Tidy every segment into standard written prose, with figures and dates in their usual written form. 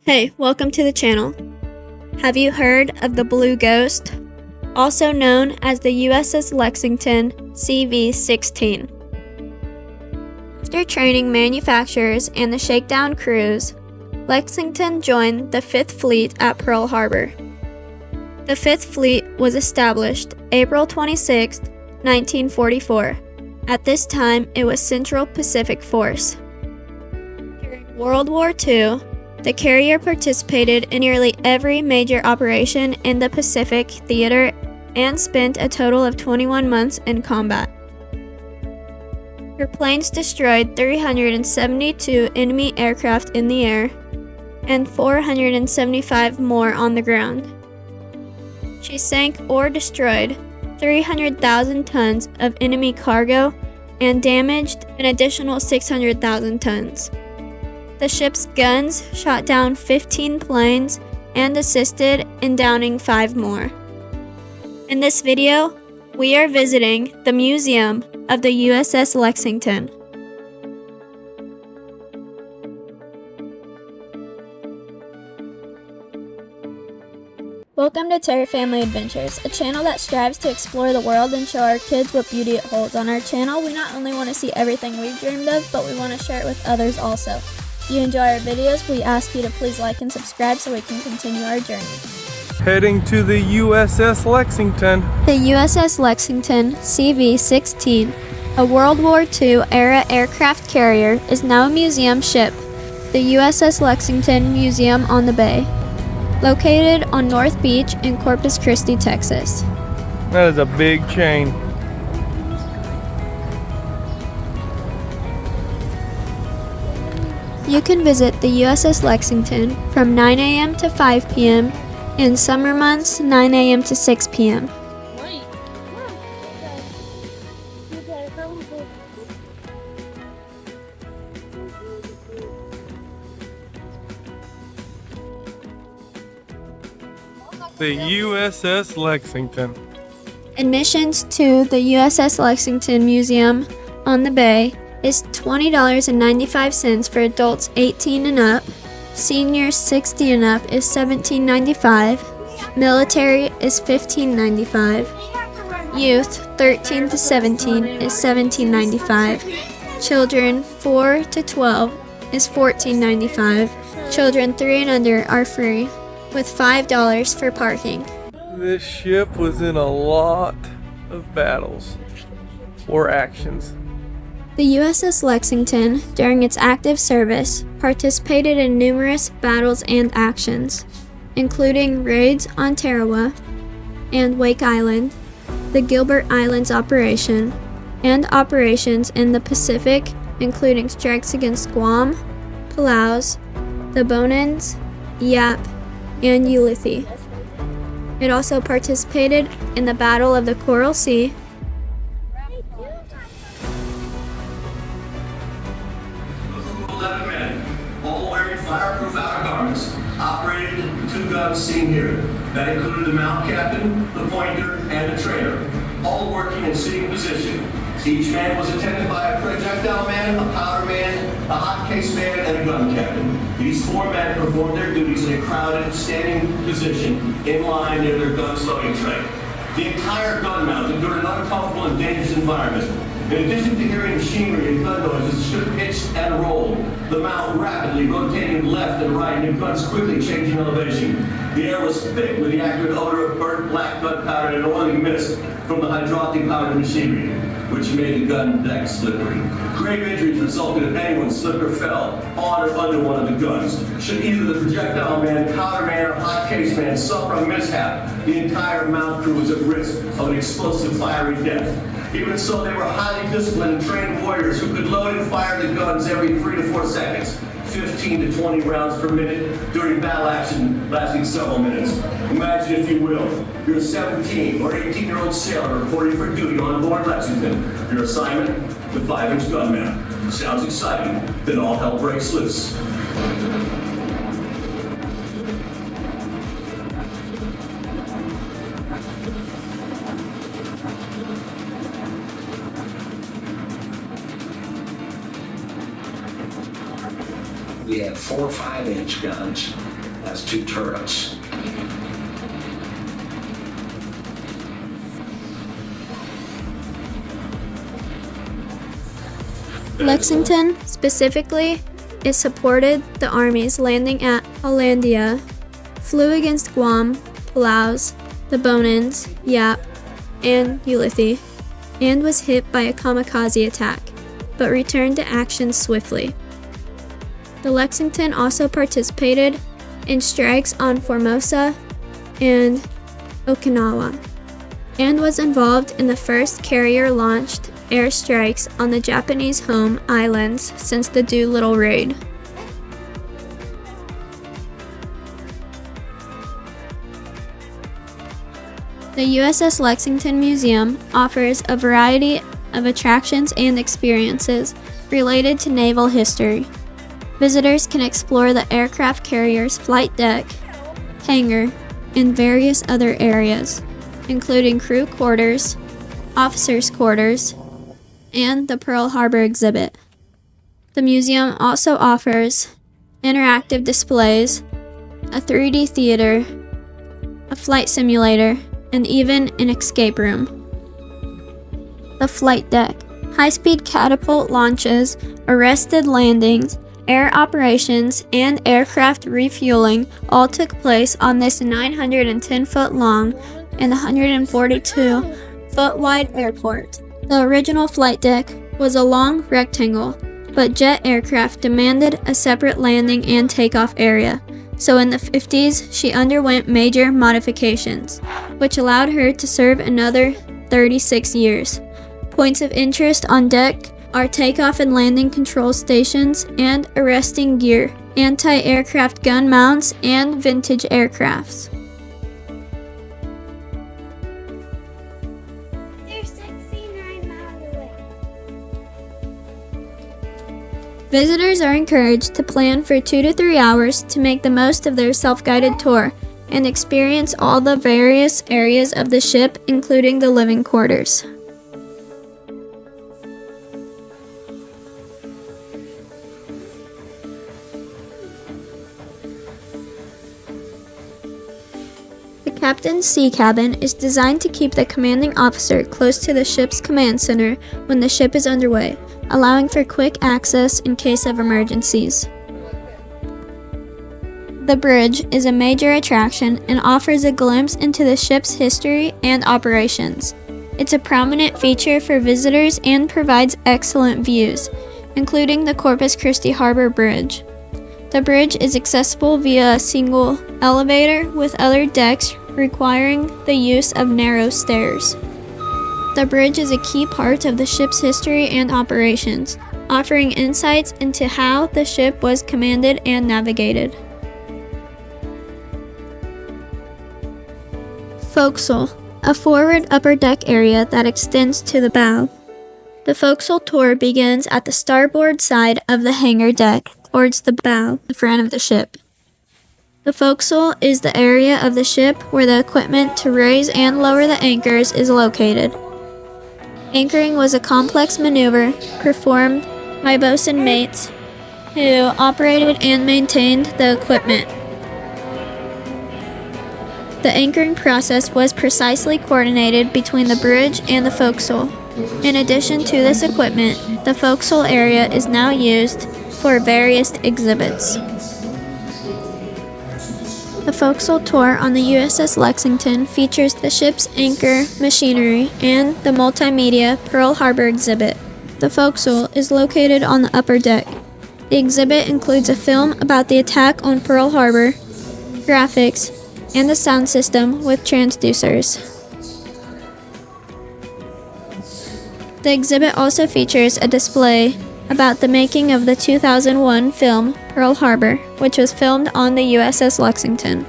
Hey, welcome to the channel. Have you heard of the Blue Ghost, also known as the USS Lexington CV-16? After training manufacturers and the shakedown crews, Lexington joined the 5th Fleet at Pearl Harbor. The 5th Fleet was established April 26, 1944. At this time, it was Central Pacific Force. During World War II, the carrier participated in nearly every major operation in the Pacific theater and spent a total of 21 months in combat. Her planes destroyed 372 enemy aircraft in the air and 475 more on the ground. She sank or destroyed 300,000 tons of enemy cargo and damaged an additional 600,000 tons. The ship's guns shot down 15 planes and assisted in downing 5 more. In this video, we are visiting the museum of the USS Lexington. Welcome to Terry Family Adventures, a channel that strives to explore the world and show our kids what beauty it holds. On our channel, we not only want to see everything we've dreamed of, but we want to share it with others also. If you enjoy our videos, we ask you to please like and subscribe so we can continue our journey. Heading to the USS Lexington. The USS Lexington CV-16, a World War II era aircraft carrier, is now a museum ship, the USS Lexington Museum on the Bay, located on North Beach in Corpus Christi, Texas. That is a big chain. You can visit the USS Lexington from 9 a.m. to 5 p.m. In summer months, 9 a.m. to 6 p.m. The USS Lexington. Admissions to the USS Lexington Museum on the Bay is $20.95 for adults 18 and up. Seniors 60 and up is $17.95. Military is $15.95. Youth 13 to 17 is $17.95. Children 4 to 12 is $14.95. Children 3 and under are free, with $5 for parking. This ship was in a lot of battles or actions. The USS Lexington, during its active service, participated in numerous battles and actions, including raids on Tarawa and Wake Island, the Gilbert Islands operation, and operations in the Pacific, including strikes against Guam, Palaus, the Bonans, Yap, and Ulithi. It also participated in the Battle of the Coral Sea, all wearing fireproof outer garments, operated the 2 guns seen here. That included the mount captain, the pointer, and the trainer, all working in sitting position. Each man was attended by a projectile man, a powder man, a hot case man, and a gun captain. These 4 men performed their duties in a crowded, standing position in line near their guns loading tray. The entire gun mount endured an uncomfortable and dangerous environment. In addition to hearing machinery and gun noises, the ship pitched and rolled, the mount rapidly rotating left and right, and the guns quickly changing elevation. The air was thick with the acrid odor of burnt black gunpowder and oily mist from the hydraulic powdered machinery, which made the gun deck slippery. Grave injuries resulted if anyone slipped or fell on or under one of the guns. Should either the projectile man, powder man, or hot case man suffer a mishap, the entire mount crew was at risk of an explosive fiery death. Even so, they were highly disciplined and trained warriors who could load and fire the guns every 3 to 4 seconds, 15 to 20 rounds per minute during battle action lasting several minutes. Imagine, if you will, you're a 17 or 18-year-old sailor reporting for duty on board Lexington. Your assignment, the 5-inch gun mount. Sounds exciting, then all hell breaks loose. We had 4 5-inch guns has 2 turrets. Lexington, specifically, it supported the armies landing at Hollandia, flew against Guam, Palaus, the Bonans, Yap, and Ulithi, and was hit by a kamikaze attack, but returned to action swiftly. The Lexington also participated in strikes on Formosa and Okinawa, and was involved in the first carrier-launched airstrikes on the Japanese home islands since the Doolittle raid. The USS Lexington Museum offers a variety of attractions and experiences related to naval history. Visitors can explore the aircraft carrier's flight deck, hangar, and various other areas, including crew quarters, officers' quarters, and the Pearl Harbor exhibit. The museum also offers interactive displays, a 3D theater, a flight simulator, and even an escape room. The flight deck. High-speed catapult launches, arrested landings, air operations, and aircraft refueling all took place on this 910-foot long and 142-foot wide airport. The original flight deck was a long rectangle, but jet aircraft demanded a separate landing and takeoff area, so in the 50s she underwent major modifications, which allowed her to serve another 36 years. Points of interest on deck are takeoff and landing control stations and arresting gear, anti-aircraft gun mounts, and vintage aircrafts. Visitors are encouraged to plan for 2 to 3 hours to make the most of their self-guided tour and experience all the various areas of the ship, including the living quarters. The captain's sea cabin is designed to keep the commanding officer close to the ship's command center when the ship is underway, allowing for quick access in case of emergencies. The bridge is a major attraction and offers a glimpse into the ship's history and operations. It's a prominent feature for visitors and provides excellent views, including the Corpus Christi Harbor Bridge. The bridge is accessible via a single elevator, with other decks requiring the use of narrow stairs. The bridge is a key part of the ship's history and operations, offering insights into how the ship was commanded and navigated. Foc'sle, a forward upper deck area that extends to the bow. The Foc'sle tour begins at the starboard side of the hangar deck towards the bow, the front of the ship. The Foc'sle is the area of the ship where the equipment to raise and lower the anchors is located. Anchoring was a complex maneuver performed by bosun mates who operated and maintained the equipment. The anchoring process was precisely coordinated between the bridge and the Foc'sle. In addition to this equipment, the Foc'sle area is now used for various exhibits. The Foc'sle tour on the USS Lexington features the ship's anchor machinery and the multimedia Pearl Harbor exhibit. The Foc'sle is located on the upper deck. The exhibit includes a film about the attack on Pearl Harbor, graphics, and the sound system with transducers. The exhibit also features a display about the making of the 2001 film Pearl Harbor, which was filmed on the USS Lexington.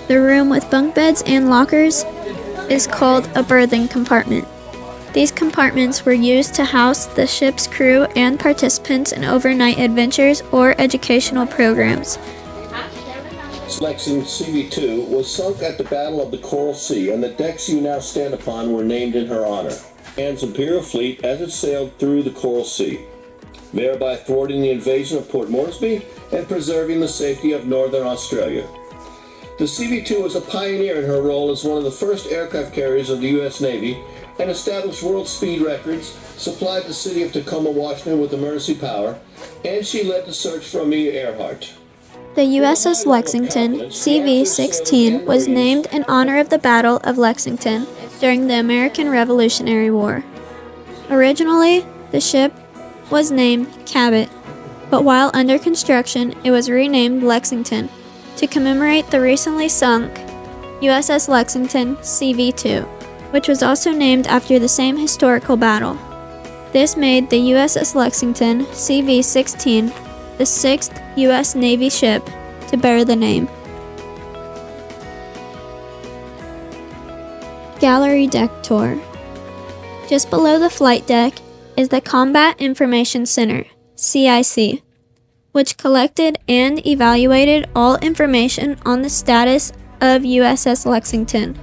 The room with bunk beds and lockers is called a berthing compartment. These compartments were used to house the ship's crew and participants in overnight adventures or educational programs. Lexington CV-2 was sunk at the Battle of the Coral Sea, and the decks you now stand upon were named in her honor. Japan's Imperial Fleet as it sailed through the Coral Sea. thereby thwarting the invasion of Port Moresby and preserving the safety of Northern Australia. The CV-2 was a pioneer in her role as one of the first aircraft carriers of the U.S. Navy and established world speed records, supplied the city of Tacoma, Washington with emergency power, and she led the search for Amelia Earhart. The USS Lexington CV-16 was named in honor of the Battle of Lexington during the American Revolutionary War. Originally, the ship was named Cabot, but while under construction, it was renamed Lexington to commemorate the recently sunk USS Lexington CV-2, which was also named after the same historical battle. This made the USS Lexington CV-16 the sixth U.S. Navy ship to bear the name. Gallery Deck Tour. Just below the flight deck is the Combat Information Center, CIC, which collected and evaluated all information on the status of USS Lexington,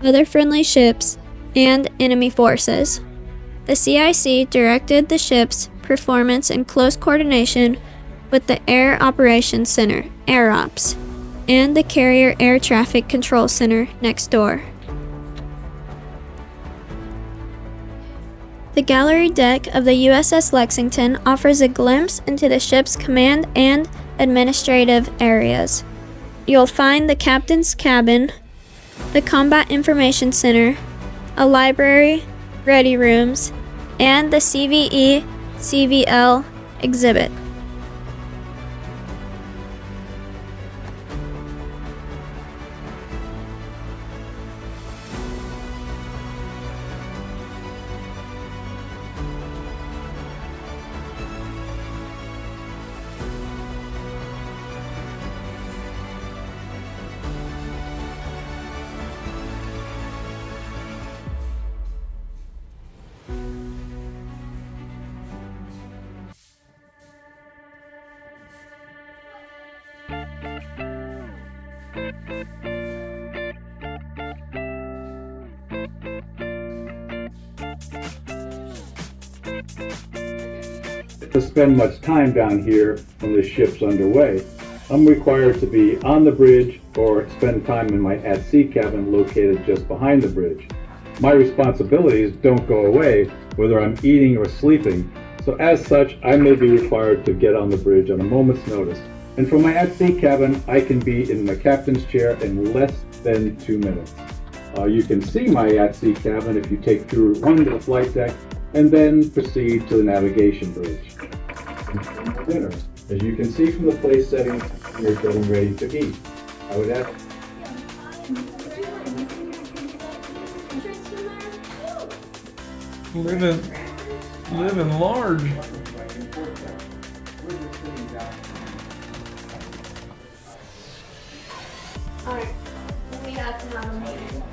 other friendly ships, and enemy forces. The CIC directed the ship's performance in close coordination with the Air Operations Center, AirOps, and the Carrier Air Traffic Control Center next door. The gallery deck of the USS Lexington offers a glimpse into the ship's command and administrative areas. You'll find the captain's cabin, the Combat Information Center, a library, ready rooms, and the CVE-CVL exhibit. To spend much time down here when the ship's underway, I'm required to be on the bridge or spend time in my at-sea cabin located just behind the bridge. My responsibilities don't go away whether I'm eating or sleeping, so as such I may be required to get on the bridge on a moment's notice. And for my at-sea cabin, I can be in the captain's chair in less than 2 minutes. You can see my at-sea cabin if you take Route 1 to the flight deck and then proceed to the navigation bridge. Dinner. As you can see from the place settings, we are getting ready to eat. I would ask. Living large. Alright, we have to have a meeting.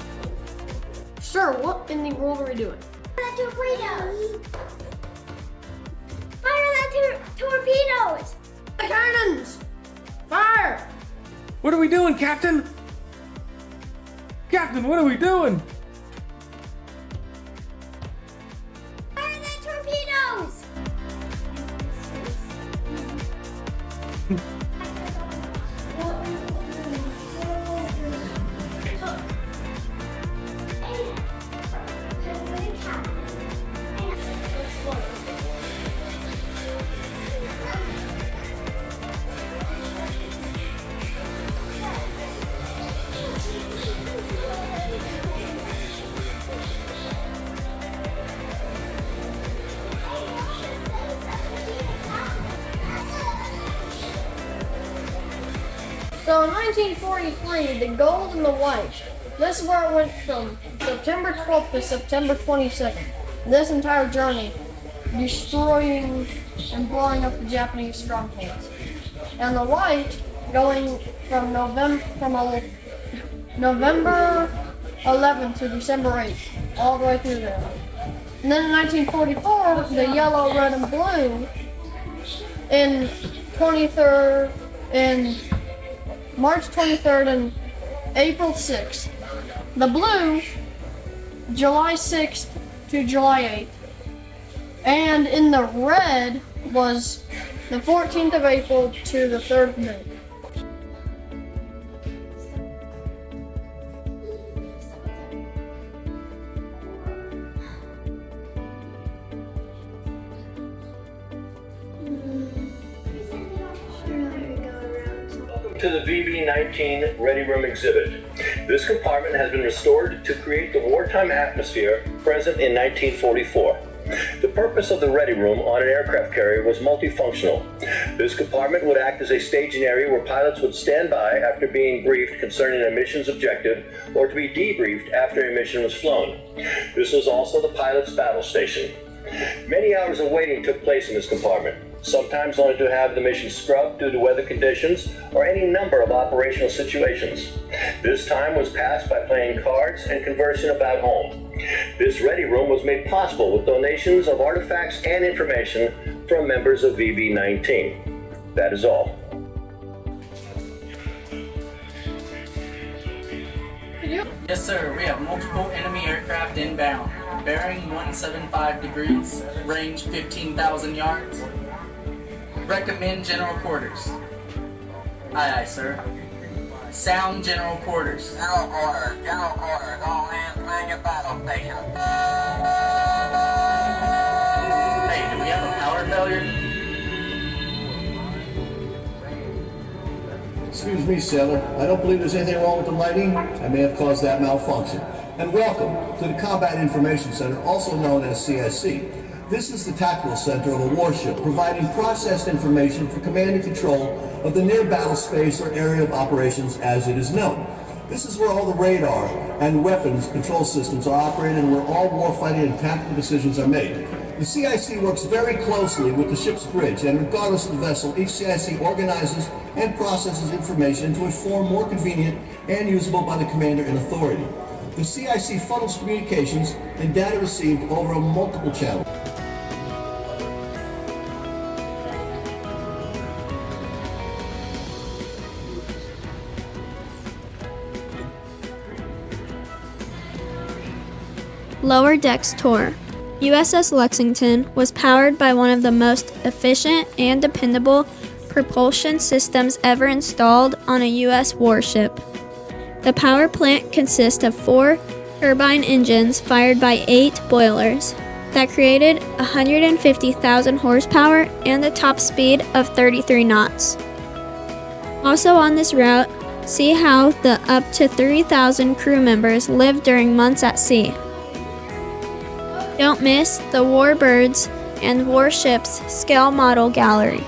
Sir, what in the world are we doing? The torpedoes! Fire the torpedoes! The cannons! Fire! What are we doing, Captain? Captain, what are we doing? Fire the torpedoes! So in 1943, the gold and the white. This is where it went from September 12th to September 22nd. This entire journey, destroying and blowing up the Japanese strongholds. And the white going from November 11th to December 8th, all the way through there. And then in 1944, the yellow, red, and blue in 23rd and March 23rd and April 6th. The blue, July 6th to July 8th. And in the red, was the 14th of April to the 3rd of May. To the VB-19 Ready Room exhibit. This compartment has been restored to create the wartime atmosphere present in 1944. The purpose of the Ready Room on an aircraft carrier was multifunctional. This compartment would act as a staging area where pilots would stand by after being briefed concerning a mission's objective or to be debriefed after a mission was flown. This was also the pilot's battle station. Many hours of waiting took place in this compartment, sometimes only to have the mission scrubbed due to weather conditions or any number of operational situations. This time was passed by playing cards and conversing about home. This Ready Room was made possible with donations of artifacts and information from members of VB-19. That is all. Yes, sir. We have multiple enemy aircraft inbound. Bearing 175 degrees, range 15,000 yards. Recommend general quarters. Aye, aye, sir. Sound general quarters. General quarters, all hands man your battle station. Hey, do we have a power failure? Excuse me, sailor. I don't believe there's anything wrong with the lighting. I may have caused that malfunction. And welcome to the Combat Information Center, also known as CIC. This is the tactical center of a warship, providing processed information for command and control of the near battle space or area of operations as it is known. This is where all the radar and weapons control systems are operated and where all warfighting and tactical decisions are made. The CIC works very closely with the ship's bridge, and regardless of the vessel, each CIC organizes and processes information into a form more convenient and usable by the commander in authority. The CIC funnels communications and data received over a multiple channels. Lower Decks Tour. USS Lexington was powered by one of the most efficient and dependable propulsion systems ever installed on a U.S. warship. The power plant consists of 4 turbine engines fired by 8 boilers that created 150,000 horsepower and a top speed of 33 knots. Also on this route, see how the up to 3,000 crew members live during months at sea. Don't miss the Warbirds and Warships Scale Model Gallery.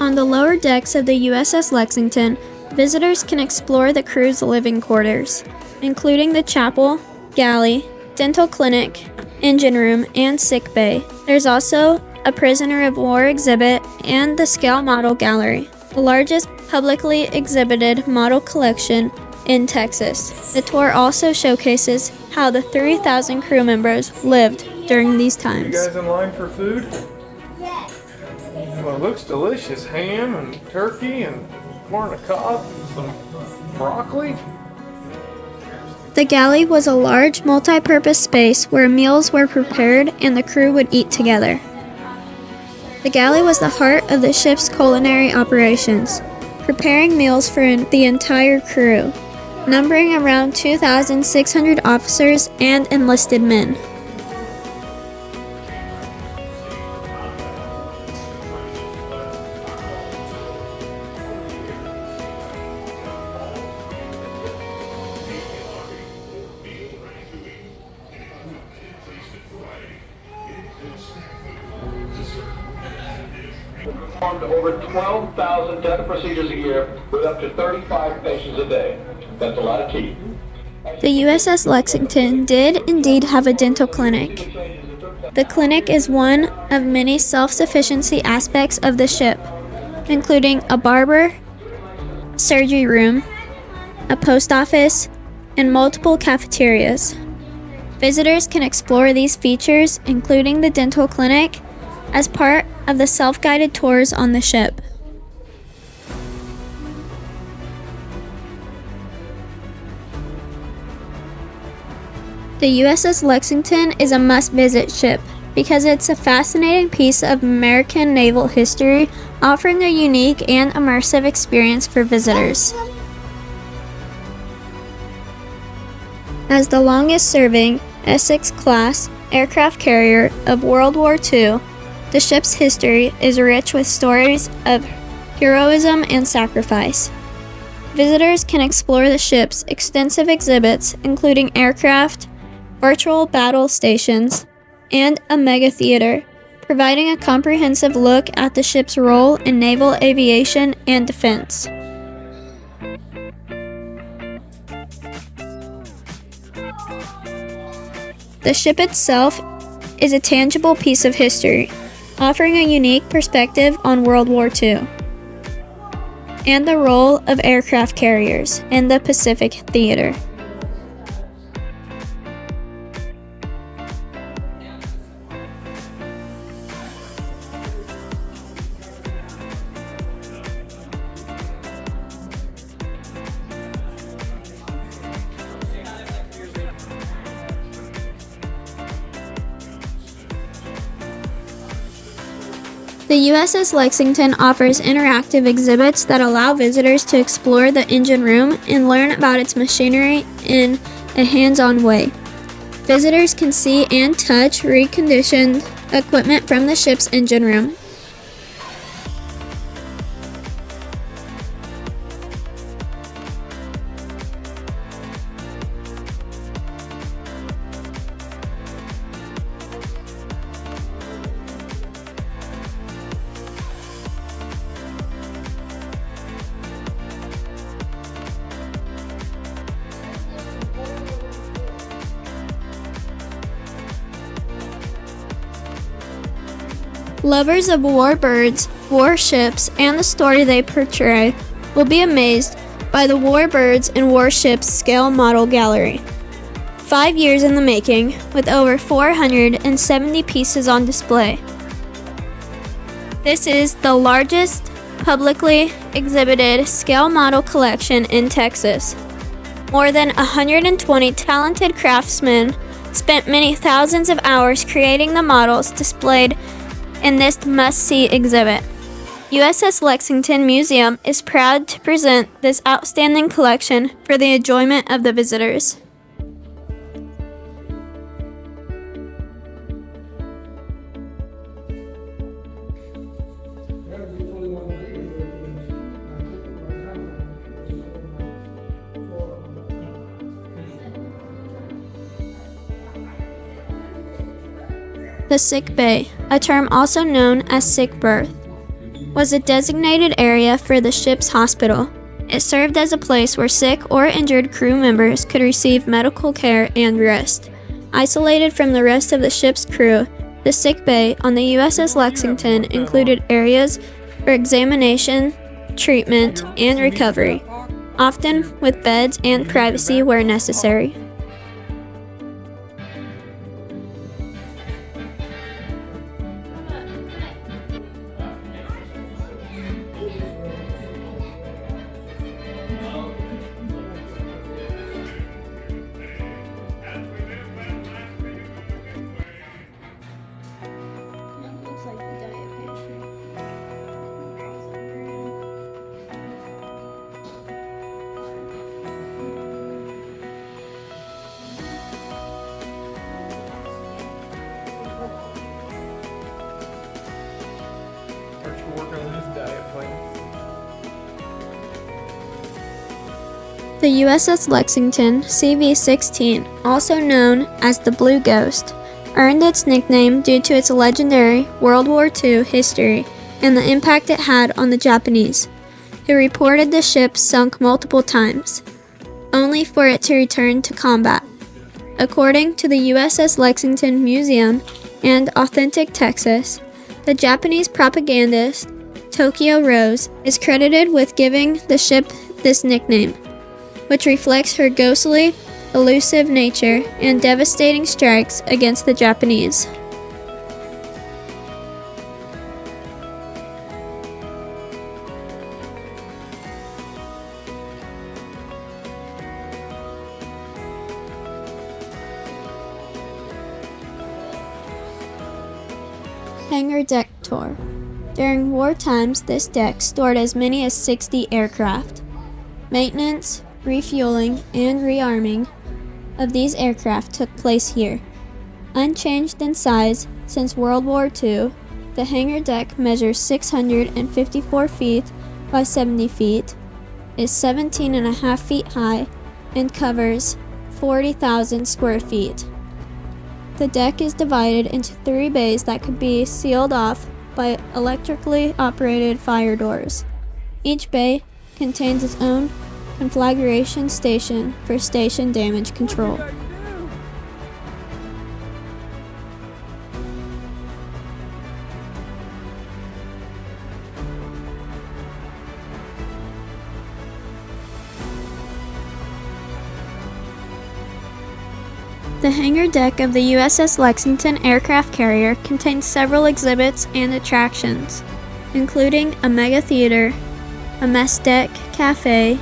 On the lower decks of the USS Lexington, visitors can explore the crew's living quarters, including the chapel, galley, dental clinic, engine room, and sick bay. There's also a prisoner of war exhibit and the Scale Model Gallery, the largest publicly exhibited model collection in Texas. The tour also showcases how the 3,000 crew members lived during these You times. guys in line for food? Yes. Well, it looks delicious. Ham and turkey and corn on the cob, some broccoli. The galley was a large multi-purpose space where meals were prepared and the crew would eat together. The galley was the heart of the ship's culinary operations, preparing meals for the entire crew, numbering around 2,600 officers and enlisted men. Performed over 12,000 dental procedures a year with up to 35 patients a day. That's a lot of teeth. The USS Lexington did indeed have a dental clinic. The clinic is one of many self-sufficiency aspects of the ship, including a barber, surgery room, a post office, and multiple cafeterias. Visitors can explore these features, including the dental clinic, as part of the self-guided tours on the ship. The USS Lexington is a must-visit ship because it's a fascinating piece of American naval history, offering a unique and immersive experience for visitors. As the longest-serving Essex-class aircraft carrier of World War II, the ship's history is rich with stories of heroism and sacrifice. Visitors can explore the ship's extensive exhibits, including aircraft, virtual battle stations, and a mega theater, providing a comprehensive look at the ship's role in naval aviation and defense. The ship itself is a tangible piece of history, offering a unique perspective on World War II and the role of aircraft carriers in the Pacific theater. The USS Lexington offers interactive exhibits that allow visitors to explore the engine room and learn about its machinery in a hands-on way. Visitors can see and touch reconditioned equipment from the ship's engine room. Lovers of warbirds, warships, and the story they portray will be amazed by the Warbirds and Warships Scale Model Gallery. 5 years in the making, with over 470 pieces on display. This is the largest publicly exhibited scale model collection in Texas. More than 120 talented craftsmen spent many thousands of hours creating the models displayed in this must-see exhibit. USS Lexington Museum is proud to present this outstanding collection for the enjoyment of the visitors. The sick bay, a term also known as sick berth, was a designated area for the ship's hospital. It served as a place where sick or injured crew members could receive medical care and rest. Isolated from the rest of the ship's crew, the sick bay on the USS Lexington included areas for examination, treatment, and recovery, often with beds and privacy where necessary. Aren't you working on his diet plan? The USS Lexington CV-16, also known as the Blue Ghost, earned its nickname due to its legendary World War II history and the impact it had on the Japanese, who reported the ship sunk multiple times, only for it to return to combat. According to the USS Lexington Museum and Authentic Texas, the Japanese propagandist Tokyo Rose is credited with giving the ship this nickname, which reflects her ghostly, elusive nature and devastating strikes against the Japanese. Hangar Deck Tour. During war times, this deck stored as many as 60 aircraft. Maintenance, refueling, and rearming of these aircraft took place here. Unchanged in size since World War II, the hangar deck measures 654 feet by 70 feet, is 17.5 feet high, and covers 40,000 square feet. The deck is divided into 3 bays that could be sealed off by electrically operated fire doors. Each bay contains its own conflagration station for station damage control. The hangar deck of the USS Lexington aircraft carrier contains several exhibits and attractions, including a mega theater, a mess deck, cafe,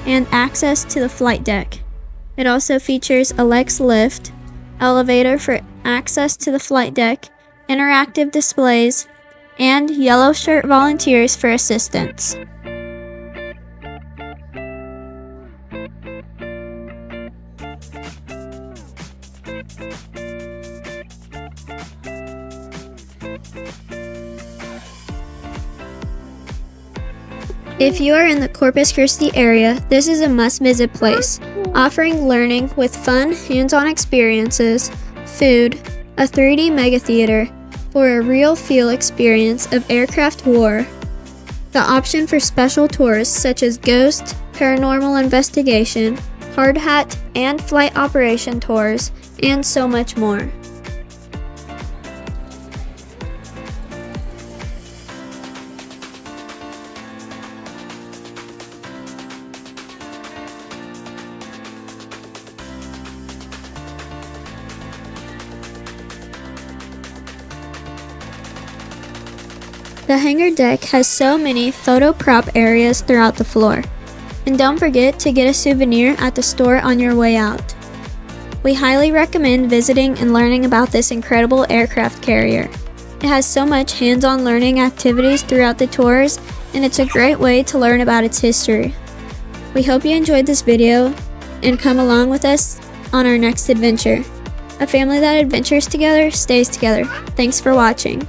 and access to the flight deck. It also features a Lex lift, elevator for access to the flight deck, interactive displays, and yellow shirt volunteers for assistance. If you are in the Corpus Christi area, this is a must-visit place, offering learning with fun, hands-on experiences, food, a 3D mega theater for a real feel experience of aircraft war, the option for special tours such as ghost, paranormal investigation, hard hat, and flight operation tours, and so much more. The hangar deck has so many photo prop areas throughout the floor. And don't forget to get a souvenir at the store on your way out. We highly recommend visiting and learning about this incredible aircraft carrier. It has so much hands-on learning activities throughout the tours, and it's a great way to learn about its history. We hope you enjoyed this video and come along with us on our next adventure. A family that adventures together stays together. Thanks for watching.